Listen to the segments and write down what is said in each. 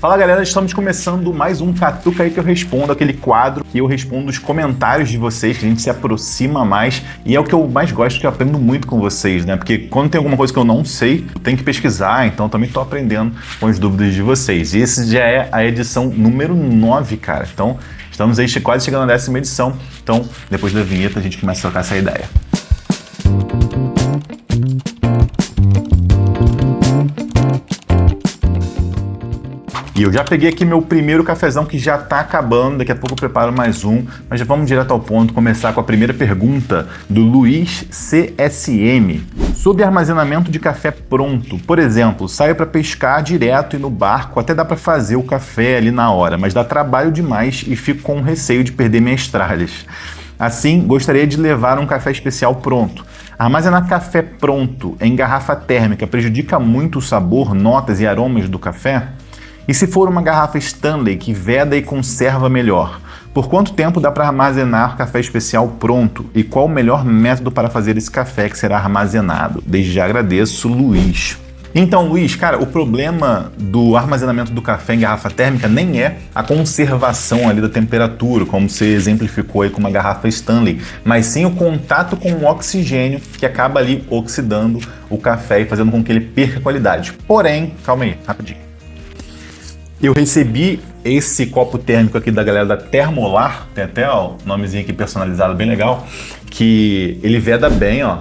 Fala galera, estamos começando mais um Catuca aí que eu respondo, aquele quadro que eu respondo os comentários de vocês, que a gente se aproxima mais e é o que eu mais gosto, que eu aprendo muito com vocês, né? Porque quando tem alguma coisa que eu não sei, eu tenho que pesquisar, então também estou aprendendo com as dúvidas de vocês. E esse já é a edição número 9, cara. Então estamos aí quase chegando na 10ª edição, então depois da vinheta a gente começa a trocar essa ideia. E eu já peguei aqui meu primeiro cafezão que já tá acabando, daqui a pouco eu preparo mais um, mas já vamos direto ao ponto, começar com a primeira pergunta do Luiz CSM. Sobre armazenamento de café pronto, por exemplo, saio para pescar direto e no barco até dá para fazer o café ali na hora, mas dá trabalho demais e fico com receio de perder minhas tralhas. Assim, gostaria de levar um café especial pronto. Armazenar café pronto em garrafa térmica prejudica muito o sabor, notas e aromas do café? E se for uma garrafa Stanley que veda e conserva melhor? Por quanto tempo dá para armazenar café especial pronto? E qual o melhor método para fazer esse café que será armazenado? Desde já agradeço, Luiz. Então, Luiz, cara, o problema do armazenamento do café em garrafa térmica nem é a conservação ali da temperatura, como você exemplificou aí com uma garrafa Stanley, mas sim o contato com o oxigênio que acaba ali oxidando o café e fazendo com que ele perca qualidade. Porém, calma aí, rapidinho. Eu recebi esse copo térmico aqui da galera da Termolar, tem até o nomezinho aqui personalizado bem legal, que ele veda bem, ó.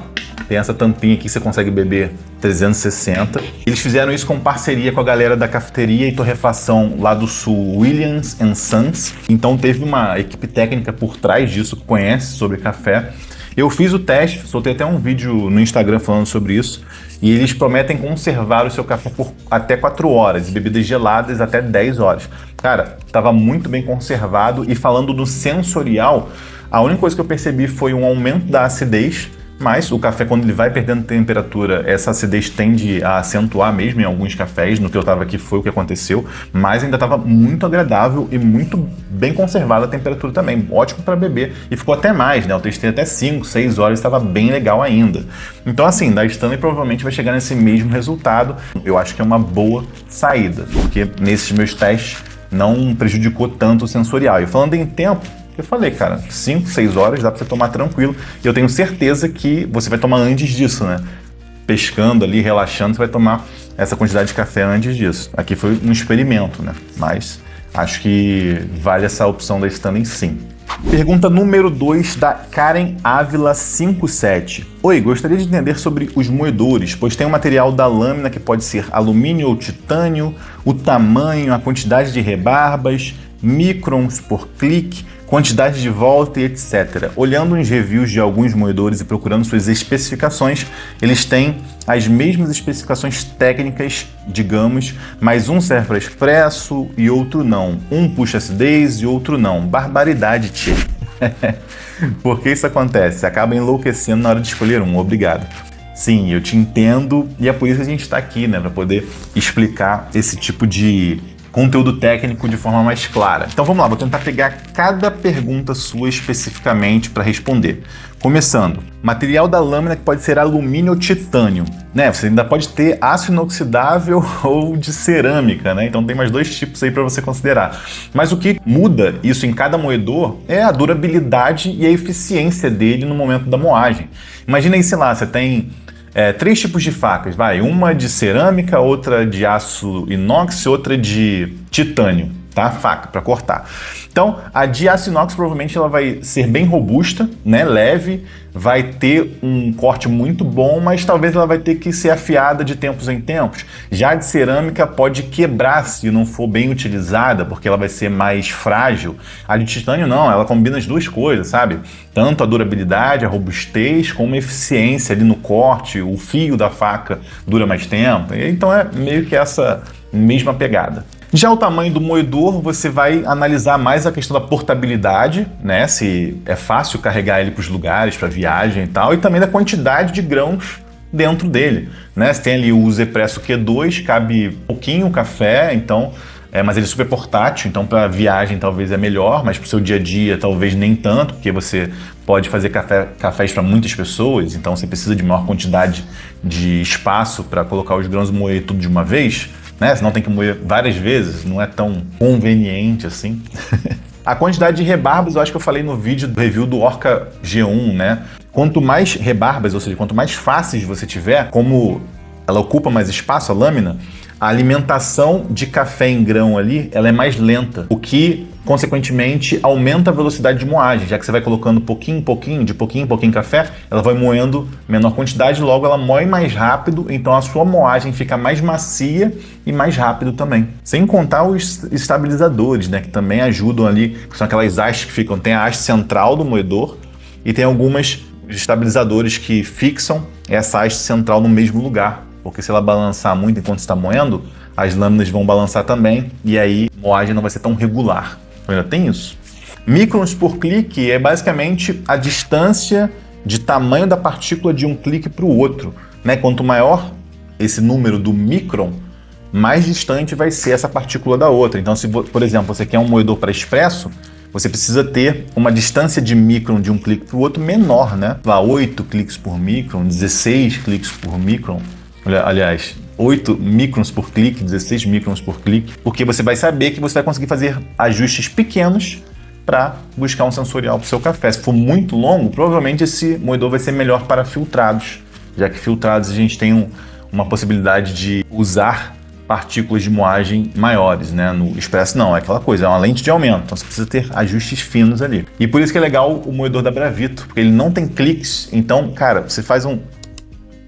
Tem essa tampinha aqui que você consegue beber 360. Eles fizeram isso com parceria com a galera da cafeteria e torrefação lá do sul, Williams & Sons. Então teve uma equipe técnica por trás disso que conhece sobre café. Eu fiz o teste, soltei até um vídeo no Instagram falando sobre isso, e eles prometem conservar o seu café por até 4 horas e bebidas geladas até 10 horas. Cara, estava muito bem conservado, e falando do sensorial, a única coisa que eu percebi foi um aumento da acidez, mas o café, quando ele vai perdendo temperatura, essa acidez tende a acentuar mesmo em alguns cafés. No que eu estava aqui foi o que aconteceu, mas ainda estava muito agradável e muito bem conservada a temperatura também. Ótimo para beber, e ficou até mais, né? Eu testei até 5, 6 horas, estava bem legal ainda. Então assim, da Stanley provavelmente vai chegar nesse mesmo resultado. Eu acho que é uma boa saída, porque nesses meus testes não prejudicou tanto o sensorial. E falando em tempo, eu falei, cara, 5, 6 horas dá pra você tomar tranquilo. E eu tenho certeza que você vai tomar antes disso, né? Pescando ali, relaxando, você vai tomar essa quantidade de café antes disso. Aqui foi um experimento, né? Mas acho que vale essa opção da Stanley sim. Pergunta número 2 da Karen Ávila 57. Oi, gostaria de entender sobre os moedores, pois tem o material da lâmina que pode ser alumínio ou titânio, o tamanho, a quantidade de rebarbas, microns por clique, quantidade de volta e etc. Olhando uns reviews de alguns moedores e procurando suas especificações, eles têm as mesmas especificações técnicas, digamos, mas um serve para expresso e outro não. Um puxa acidez e outro não. Barbaridade, tio. Por que isso acontece? Você acaba enlouquecendo na hora de escolher um. Obrigado. Sim, eu te entendo, e é por isso que a gente está aqui, né, para poder explicar esse tipo de conteúdo técnico de forma mais clara. Então vamos lá, vou tentar pegar cada pergunta sua especificamente para responder. Começando, material da lâmina que pode ser alumínio ou titânio, né? Você ainda pode ter aço inoxidável ou de cerâmica, né? Então tem mais 2 tipos aí para você considerar. Mas o que muda isso em cada moedor é a durabilidade e a eficiência dele no momento da moagem. Imagina aí, sei lá, você tem 3 tipos de facas, uma de cerâmica, outra de aço inox, outra de titânio, tá? Faca para cortar. Então, a de aço inox provavelmente ela vai ser bem robusta, né? Leve, vai ter um corte muito bom, mas talvez ela vai ter que ser afiada de tempos em tempos. Já a de cerâmica pode quebrar se não for bem utilizada, porque ela vai ser mais frágil. A de titânio não, ela combina as 2 coisas, sabe? Tanto a durabilidade, a robustez, como a eficiência ali no corte, o fio da faca dura mais tempo. Então é meio que essa mesma pegada. Já o tamanho do moedor, você vai analisar mais a questão da portabilidade, né? Se é fácil carregar ele para os lugares, para viagem e tal, e também da quantidade de grãos dentro dele, né? Você tem ali o Zepresso Q2, cabe pouquinho café, então, mas ele é super portátil, então para viagem talvez é melhor, mas para o seu dia a dia talvez nem tanto, porque você pode fazer cafés para muitas pessoas, então você precisa de maior quantidade de espaço para colocar os grãos e moer tudo de uma vez. né? Senão tem que moer várias vezes, não é tão conveniente assim. A quantidade de rebarbas, eu acho que eu falei no vídeo do review do Orca G1, né? Quanto mais rebarbas, ou seja, quanto mais faces você tiver, como ela ocupa mais espaço, a lâmina, a alimentação de café em grão ali, ela é mais lenta, o que, consequentemente, aumenta a velocidade de moagem, já que você vai colocando pouquinho em pouquinho café, ela vai moendo menor quantidade, logo ela moe mais rápido, então a sua moagem fica mais macia e mais rápido também. Sem contar os estabilizadores, né, que também ajudam ali, que são aquelas hastes que ficam, tem a haste central do moedor e tem algumas estabilizadores que fixam essa haste central no mesmo lugar. Porque se ela balançar muito enquanto está moendo, as lâminas vão balançar também e aí a moagem não vai ser tão regular. Ainda tem isso. Microns por clique é basicamente a distância de tamanho da partícula de um clique para o outro, né? Quanto maior esse número do micron, mais distante vai ser essa partícula da outra. Então, se, por exemplo, você quer um moedor para expresso, você precisa ter uma distância de micron de um clique para o outro menor, né? Lá 8 cliques por micron, 16 cliques por micron. Aliás, 8 microns por clique, 16 microns por clique, porque você vai saber que você vai conseguir fazer ajustes pequenos para buscar um sensorial para o seu café. Se for muito longo, provavelmente esse moedor vai ser melhor para filtrados, já que filtrados a gente tem uma possibilidade de usar partículas de moagem maiores, né? No expresso não, é aquela coisa, é uma lente de aumento, então você precisa ter ajustes finos ali. E por isso que é legal o moedor da Bravito, porque ele não tem cliques, então, cara, você faz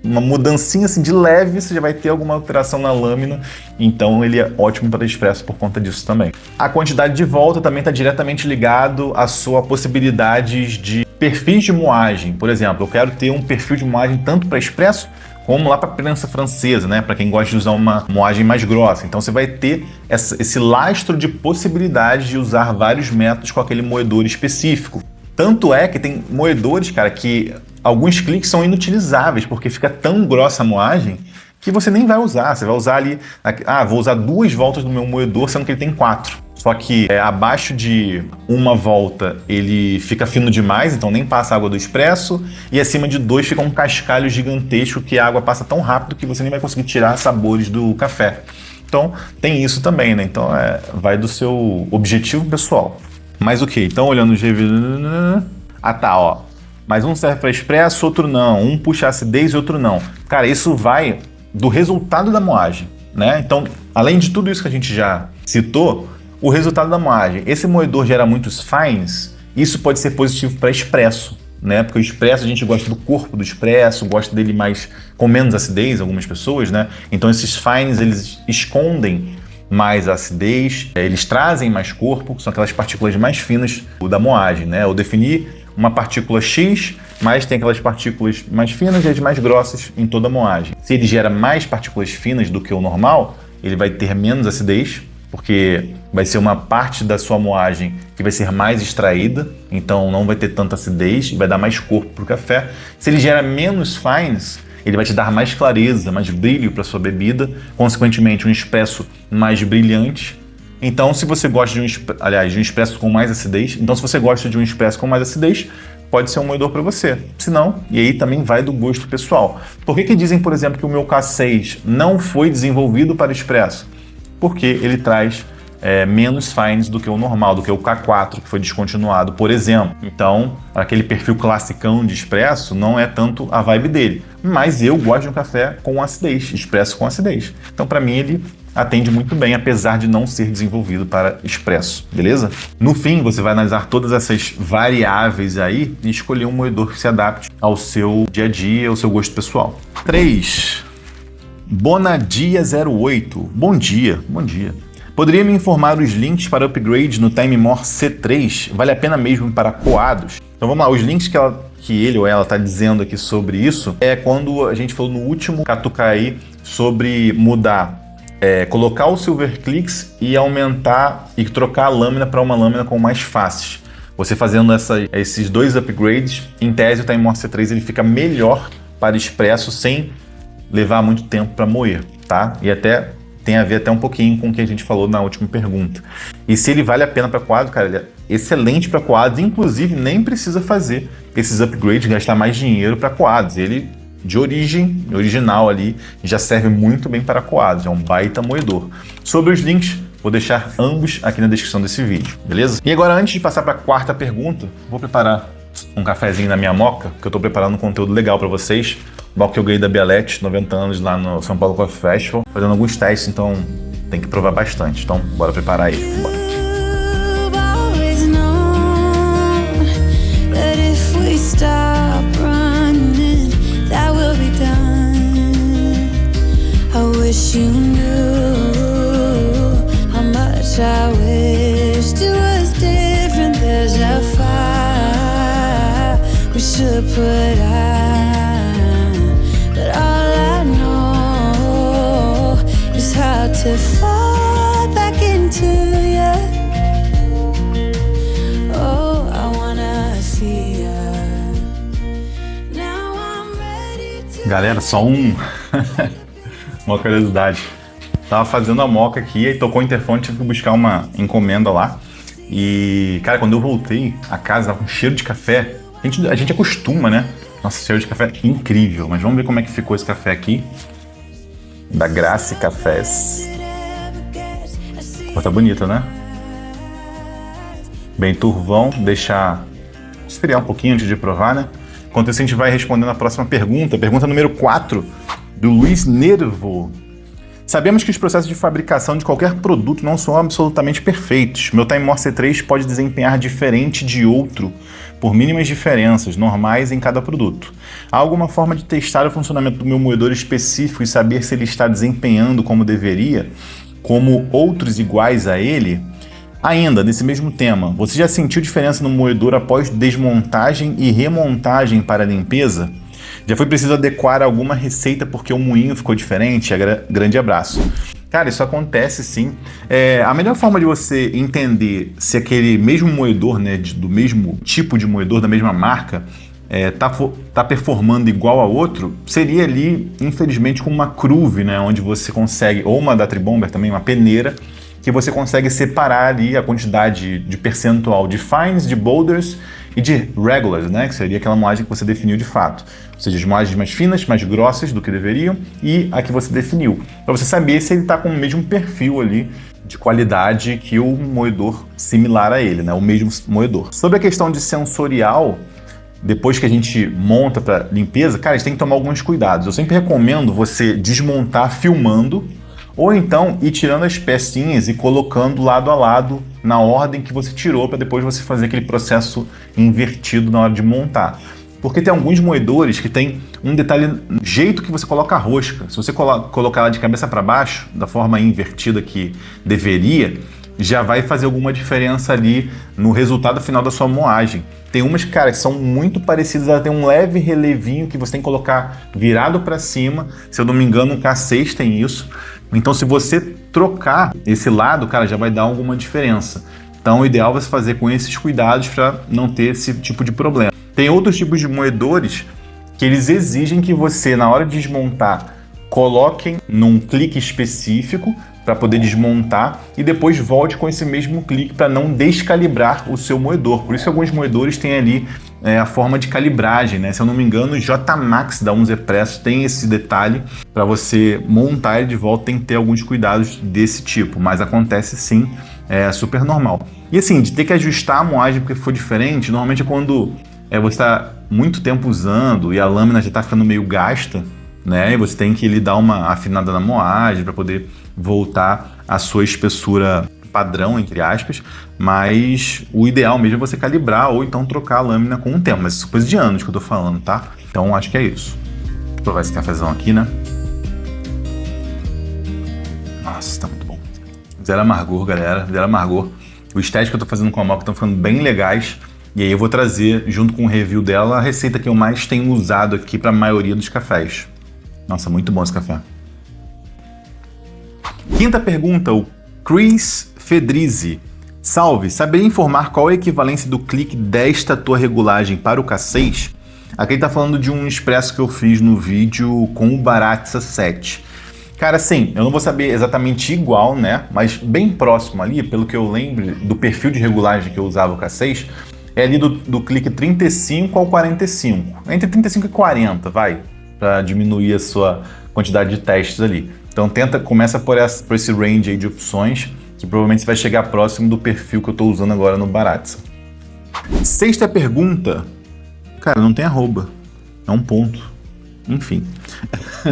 uma mudancinha assim de leve, você já vai ter alguma alteração na lâmina, então ele é ótimo para expresso por conta disso também. A quantidade de volta também está diretamente ligado à sua possibilidade de perfis de moagem. Por exemplo, eu quero ter um perfil de moagem tanto para expresso como lá para a prensa francesa, né? Para quem gosta de usar uma moagem mais grossa. Então você vai ter esse lastro de possibilidades de usar vários métodos com aquele moedor específico. Tanto é que tem moedores, cara, que alguns cliques são inutilizáveis, porque fica tão grossa a moagem que você nem vai usar. Você vai usar ali, vou usar 2 voltas do meu moedor, sendo que ele tem 4. Só que abaixo de uma volta ele fica fino demais, então nem passa a água do expresso, e acima de 2 fica um cascalho gigantesco que a água passa tão rápido que você nem vai conseguir tirar sabores do café. Então tem isso também, né? Então vai do seu objetivo pessoal. Mas o que? Então olhando os reviews... ó. Mas um serve para expresso, outro não. Um puxa acidez e outro não. Cara, isso vai do resultado da moagem, né? Então, além de tudo isso que a gente já citou, o resultado da moagem. Esse moedor gera muitos fines, isso pode ser positivo para expresso, né? Porque o expresso, a gente gosta do corpo do expresso, gosta dele mais com menos acidez, algumas pessoas, né? Então esses fines, eles escondem mais a acidez, eles trazem mais corpo, são aquelas partículas mais finas da moagem, né? Eu defini uma partícula X, mas tem aquelas partículas mais finas e as mais grossas em toda a moagem. Se ele gera mais partículas finas do que o normal, ele vai ter menos acidez, porque vai ser uma parte da sua moagem que vai ser mais extraída, então não vai ter tanta acidez e vai dar mais corpo para o café. Se ele gera menos fines, ele vai te dar mais clareza, mais brilho para sua bebida, consequentemente um expresso mais brilhante. Então, se você gosta de um expresso com mais acidez, então se você gosta de um expresso com mais acidez, pode ser um moedor para você. Se não, e aí também vai do gosto pessoal. Por que dizem, por exemplo, que o meu K6 não foi desenvolvido para expresso? Porque ele traz menos fines do que o normal, do que o K4, que foi descontinuado, por exemplo. Então, aquele perfil classicão de expresso não é tanto a vibe dele. Mas eu gosto de um café com acidez, expresso com acidez. Então, para mim, ele atende muito bem, apesar de não ser desenvolvido para expresso, beleza? No fim, você vai analisar todas essas variáveis aí e escolher um moedor que se adapte ao seu dia a dia, ao seu gosto pessoal. 3. Bonadia08. Bom dia, bom dia. Poderia me informar os links para upgrade no TimeMore C3? Vale a pena mesmo para coados? Então vamos lá, os links que ele ou ela está dizendo aqui sobre isso é quando a gente falou no último Catucaí sobre mudar, colocar o Silver Clicks e aumentar e trocar a lâmina para uma lâmina com mais faces. Você fazendo esses 2 upgrades, em tese o TimeMore C3 ele fica melhor para expresso sem levar muito tempo para moer, tá? E até tem a ver até um pouquinho com o que a gente falou na última pergunta. E se ele vale a pena para quadro, cara, ele é excelente para quadros, inclusive nem precisa fazer esses upgrades, gastar mais dinheiro para quadros. Ele de origem, original ali, já serve muito bem para coados, é um baita moedor. Sobre os links, vou deixar ambos aqui na descrição desse vídeo, beleza? E agora, antes de passar para a quarta pergunta, vou preparar um cafezinho na minha moca, que eu estou preparando um conteúdo legal para vocês. Moca que eu ganhei da Bialete, 90 anos lá no São Paulo Coffee Festival, fazendo alguns testes, então tem que provar bastante. Então, bora preparar aí. Bora. To fall back into you. Oh, I wanna see you. Now I'm ready to... Galera, só uma curiosidade. Tava fazendo a moca aqui, aí tocou o interfone, tive que buscar uma encomenda lá. E, cara, quando eu voltei, a casa tava com cheiro de café. A gente acostuma, né? Nossa, cheiro de café incrível. Mas vamos ver como é que ficou esse café aqui. Da Grace Cafés. Pô, tá bonita, né? Bem turvão, deixar esfriar um pouquinho antes de provar, né? Enquanto isso, a gente vai respondendo a próxima pergunta. Pergunta número 4, do Luiz Nervo. Sabemos que os processos de fabricação de qualquer produto não são absolutamente perfeitos. Meu Time Morse C3 pode desempenhar diferente de outro por mínimas diferenças normais em cada produto. Há alguma forma de testar o funcionamento do meu moedor específico e saber se ele está desempenhando como deveria, como outros iguais a ele? Ainda, nesse mesmo tema, você já sentiu diferença no moedor após desmontagem e remontagem para limpeza? Já foi preciso adequar alguma receita porque o moinho ficou diferente? Grande abraço. Cara, isso acontece sim. A melhor forma de você entender se aquele mesmo moedor, né, do mesmo tipo de moedor, da mesma marca, tá performando igual a outro, seria ali, infelizmente, com uma cruve, né, onde você consegue, ou uma da Tribomber também, uma peneira, que você consegue separar ali a quantidade de percentual de fines, de boulders e de regulars, né, que seria aquela moagem que você definiu de fato. Ou seja, as moagens mais finas, mais grossas do que deveriam e a que você definiu. Para você saber se ele está com o mesmo perfil ali de qualidade que o moedor similar a ele, né, o mesmo moedor. Sobre a questão de sensorial, depois que a gente monta para limpeza, cara, a gente tem que tomar alguns cuidados. Eu sempre recomendo você desmontar filmando, ou então ir tirando as pecinhas e colocando lado a lado na ordem que você tirou, para depois você fazer aquele processo invertido na hora de montar. Porque tem alguns moedores que tem um detalhe, no jeito que você coloca a rosca. Se você colocar ela de cabeça para baixo, da forma invertida que deveria, já vai fazer alguma diferença ali no resultado final da sua moagem. Tem umas, cara, que são muito parecidas, ela tem um leve relevinho que você tem que colocar virado para cima. Se eu não me engano, um K6 tem isso. Então, se você trocar esse lado, cara, já vai dar alguma diferença. Então, o ideal é você fazer com esses cuidados para não ter esse tipo de problema. Tem outros tipos de moedores que eles exigem que você, na hora de desmontar, coloquem num clique específico para poder desmontar e depois volte com esse mesmo clique para não descalibrar o seu moedor. Por isso que alguns moedores têm ali a forma de calibragem, né? Se eu não me engano, o J-Max da 11 Press tem esse detalhe. Para você montar ele de volta tem que ter alguns cuidados desse tipo, mas acontece sim, é super normal. E assim, de ter que ajustar a moagem porque foi diferente, normalmente é quando você está muito tempo usando e a lâmina já está ficando meio gasta, né? E você tem que lhe dar uma afinada na moagem para poder voltar à sua espessura padrão, entre aspas, mas o ideal mesmo é você calibrar ou então trocar a lâmina com o tempo, mas isso é coisa de anos que eu tô falando, tá? Então acho que é isso. Vou provar esse cafezão aqui, né? Nossa, tá muito bom. Zero amargor, galera, zero amargor. Os testes que eu tô fazendo com a moca estão ficando bem legais. E aí eu vou trazer, junto com o review dela, a receita que eu mais tenho usado aqui para a maioria dos cafés. Nossa, muito bom esse café. Quinta pergunta, o Chris Fedrizzi. Salve, saberia informar qual é a equivalência do clique desta tua regulagem para o K6? Aqui ele tá falando de um expresso que eu fiz no vídeo com o Baratza 7. Cara, sim, eu não vou saber exatamente igual, né? Mas bem próximo ali, pelo que eu lembro do perfil de regulagem que eu usava o K6, é ali do clique 35 ao 45. Entre 35 e 40, vai. para diminuir a sua quantidade de testes ali. Então começa por esse range aí de opções, que provavelmente você vai chegar próximo do perfil que eu estou usando agora no Baratza. Sexta pergunta. Cara, não tem arroba. É um ponto. Enfim.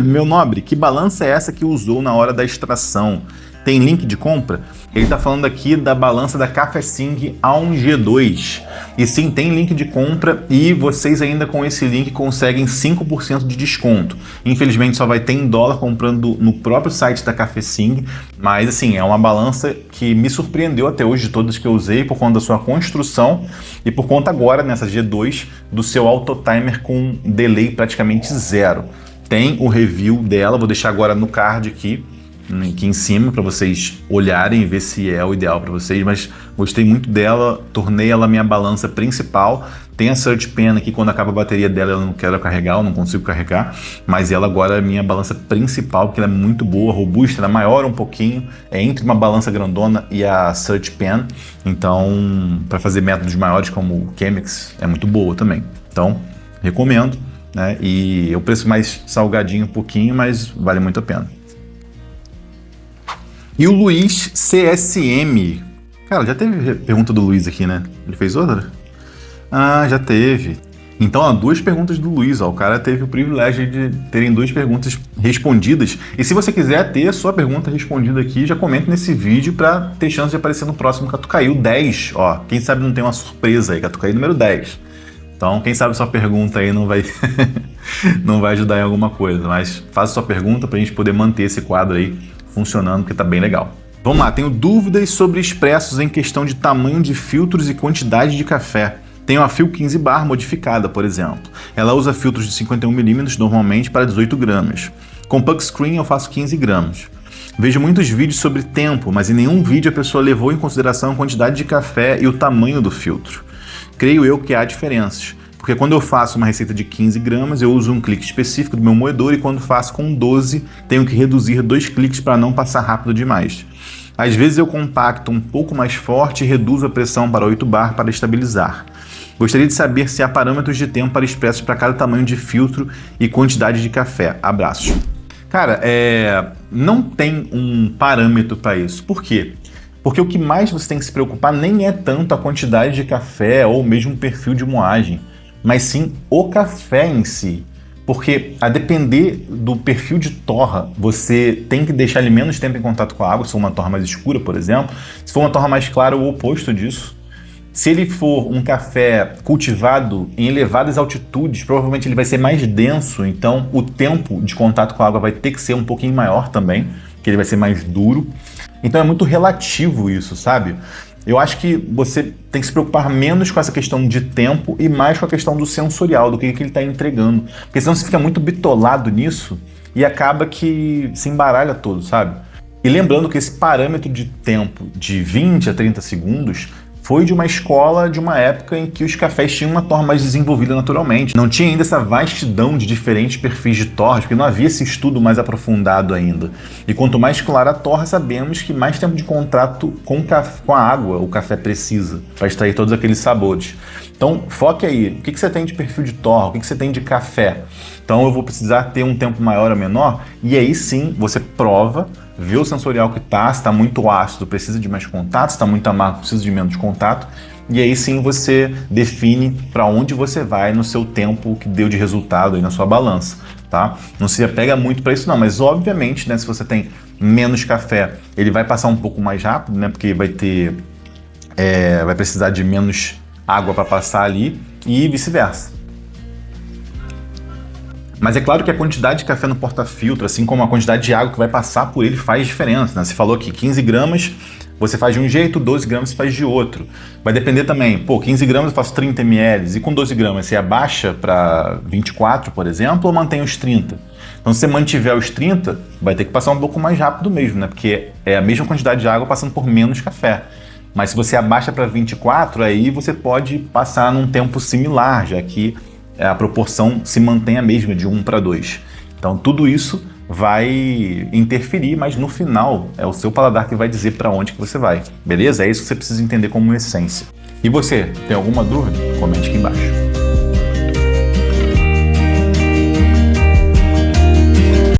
Meu nobre, que balança é essa que usou na hora da extração? Tem link de compra? Ele está falando aqui da balança da Cafesing A1G2. E sim, tem link de compra e vocês ainda com esse link conseguem 5% de desconto. Infelizmente só vai ter em dólar comprando no próprio site da Cafesing, mas assim, é uma balança que me surpreendeu até hoje de todas que eu usei por conta da sua construção e por conta agora, nessa G2, do seu auto-timer com delay praticamente zero. Tem o review dela, vou deixar agora no card aqui em cima para vocês olharem e ver se é o ideal para vocês, mas gostei muito dela, tornei ela minha balança principal. Tem a Search Pen aqui, quando acaba a bateria dela eu não quero carregar, eu não consigo carregar, mas ela agora é a minha balança principal, porque ela é muito boa, robusta, ela é maior um pouquinho, é entre uma balança grandona e a Search Pen, então para fazer métodos maiores como o Chemex é muito boa também, então recomendo, né? E o preço mais salgadinho um pouquinho, mas vale muito a pena. E o Luiz CSM. Cara, já teve pergunta do Luiz aqui, né? Ele fez outra? Ah, já teve. Então, ó, 2 perguntas do Luiz. Ó, o cara teve o privilégio de terem 2 perguntas respondidas. E se você quiser ter a sua pergunta respondida aqui, já comenta nesse vídeo para ter chance de aparecer no próximo Catucaí 10. Ó, quem sabe não tem uma surpresa aí, Catucaí número 10. Então, quem sabe sua pergunta aí não vai, não vai ajudar em alguma coisa. Mas faça sua pergunta para a gente poder manter esse quadro aí funcionando, porque tá bem legal. Vamos lá, tenho dúvidas sobre expressos em questão de tamanho de filtros e quantidade de café. Tenho a Phil 15 Bar modificada, por exemplo. Ela usa filtros de 51mm normalmente para 18 gramas. Com Pug Screen eu faço 15 gramas. Vejo muitos vídeos sobre tempo, mas em nenhum vídeo a pessoa levou em consideração a quantidade de café e o tamanho do filtro. Creio eu que há diferenças. Porque quando eu faço uma receita de 15 gramas, eu uso um clique específico do meu moedor e quando faço com 12, tenho que reduzir 2 cliques para não passar rápido demais. Às vezes eu compacto um pouco mais forte e reduzo a pressão para 8 bar para estabilizar. Gostaria de saber se há parâmetros de tempo para expressos para cada tamanho de filtro e quantidade de café. Abraços. Cara, não tem um parâmetro para isso. Por quê? Porque o que mais você tem que se preocupar nem é tanto a quantidade de café ou mesmo o perfil de moagem, mas sim o café em si. Porque a depender do perfil de torra, você tem que deixar ele menos tempo em contato com a água, se for uma torra mais escura, por exemplo. Se for uma torra mais clara, o oposto disso. Se ele for um café cultivado em elevadas altitudes, provavelmente ele vai ser mais denso, então o tempo de contato com a água vai ter que ser um pouquinho maior também, que ele vai ser mais duro. Então é muito relativo isso, sabe? Eu acho que você tem que se preocupar menos com essa questão de tempo e mais com a questão do sensorial, do que ele está entregando. Porque senão você fica muito bitolado nisso e acaba que se embaralha todo, sabe? E lembrando que esse parâmetro de tempo de 20 a 30 segundos foi de uma escola de uma época em que os cafés tinham uma torra mais desenvolvida naturalmente. Não tinha ainda essa vastidão de diferentes perfis de torras, porque não havia esse estudo mais aprofundado ainda. E quanto mais clara a torra, sabemos que mais tempo de contato com a água o café precisa para extrair todos aqueles sabores. Então, foque aí. O que você tem de perfil de torra? O que você tem de café? Então, eu vou precisar ter um tempo maior ou menor? E aí sim, você prova, vê o sensorial que tá, se está muito ácido, precisa de mais contato, se está muito amargo, precisa de menos contato, e aí sim você define para onde você vai no seu tempo que deu de resultado aí na sua balança, tá? Não se apega muito para isso não, mas obviamente, né, se você tem menos café, ele vai passar um pouco mais rápido, né, porque vai precisar de menos água para passar ali e vice-versa. Mas é claro que a quantidade de café no porta-filtro, assim como a quantidade de água que vai passar por ele, faz diferença, né? Você falou que 15 gramas você faz de um jeito, 12 gramas você faz de outro. Vai depender também, 15 gramas eu faço 30 ml, e com 12 gramas você abaixa para 24, por exemplo, ou mantém os 30? Então se você mantiver os 30, vai ter que passar um pouco mais rápido mesmo, né? Porque é a mesma quantidade de água passando por menos café. Mas se você abaixa para 24, aí você pode passar num tempo similar, já que a proporção se mantém a mesma, de 1 para 2. Então tudo isso vai interferir, mas no final é o seu paladar que vai dizer para onde que você vai, beleza? É isso que você precisa entender como essência. E você, tem alguma dúvida? Comente aqui embaixo.